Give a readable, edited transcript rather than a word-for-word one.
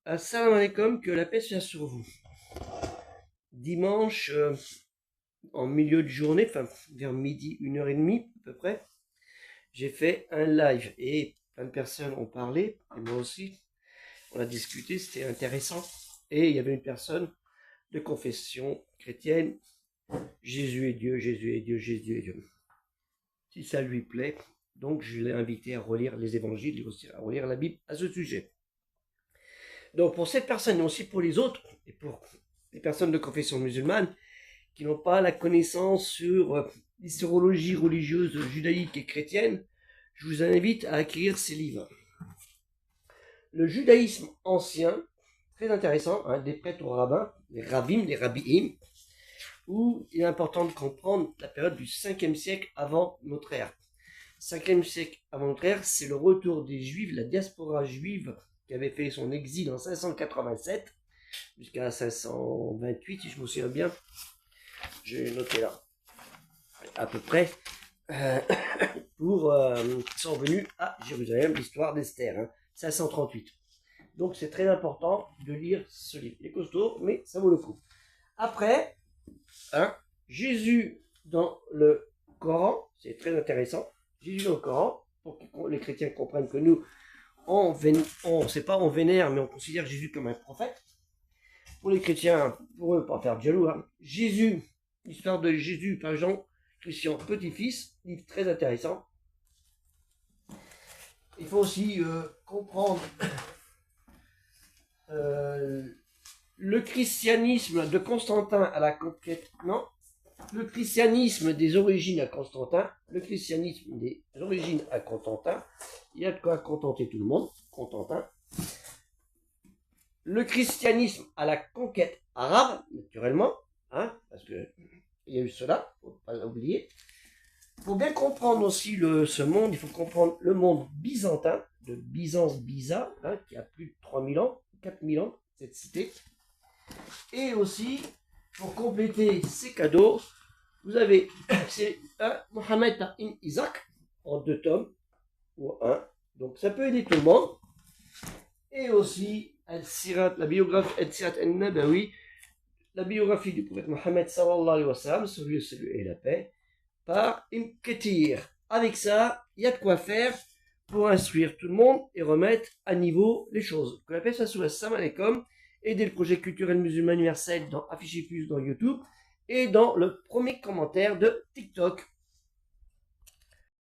Assalamu alaikum, que la paix soit sur vous. Dimanche, en milieu de journée, enfin vers midi, 1h30 à peu près, j'ai fait un live et plein de personnes ont parlé, et moi aussi. On a discuté, c'était intéressant. Et il y avait une personne de confession chrétienne, Jésus est Dieu, Jésus est Dieu, Jésus est Dieu. Si ça lui plaît, donc je l'ai invité à relire les évangiles et aussi à relire la Bible à ce sujet. Donc pour cette personne et aussi pour les autres, et pour les personnes de confession musulmane qui n'ont pas la connaissance sur l'historologie religieuse judaïque et chrétienne, je vous invite à acquérir ces livres. Le judaïsme ancien, très intéressant, hein, des prêtres aux rabbins, les rabbim, les rabbiim, où il est important de comprendre la période du 5e siècle avant notre ère. 5e siècle avant notre ère, c'est le retour des Juifs, la diaspora juive qui avait fait son exil en 587 jusqu'à 528, si je me souviens bien. J'ai noté là, à peu près, sont venus à Jérusalem, l'histoire d'Esther, hein, 538. Donc c'est très important de lire ce livre. Il est costaud, mais ça vaut le coup. Après, hein, Jésus dans le Coran, c'est très intéressant. Jésus dans le Coran, pour que les chrétiens comprennent que nous, c'est pas on vénère, mais on considère Jésus comme un prophète. Pour les chrétiens, pour eux, pas faire de jaloux, hein, Jésus, l'histoire de Jésus par Jean Christian Petit-Fils, livre très intéressant. Il faut aussi comprendre le christianisme de Constantin à la conquête, non, le christianisme des origines à Constantin, le christianisme des origines à Constantin, il y a de quoi contenter tout le monde, Constantin. Le christianisme à la conquête arabe, naturellement, hein, parce que il y a eu cela, faut pas l'oublier. Pour bien comprendre aussi ce monde, il faut comprendre le monde byzantin, de Byzance-Biza, hein, qui a plus de 3000 ans, 4000 ans, cette cité. Et aussi, pour compléter ces cadeaux, vous avez, c'est un Mohamed ibn Isaac, en 2 tomes, ou 1, donc ça peut aider tout le monde. Et aussi, Al-Sirat, la biographie Al-Sirat al-Nabawi, la biographie du prophète Mohammed sallallahu alayhi wa sallam, sur lui et la paix, par Ibn Kathir. Avec ça, il y a de quoi faire pour instruire tout le monde et remettre à niveau les choses. Que la paix soit sur le Assalamu alaikum, aider le projet culturel musulman universel dans Afficher Plus dans YouTube et dans le premier commentaire de TikTok.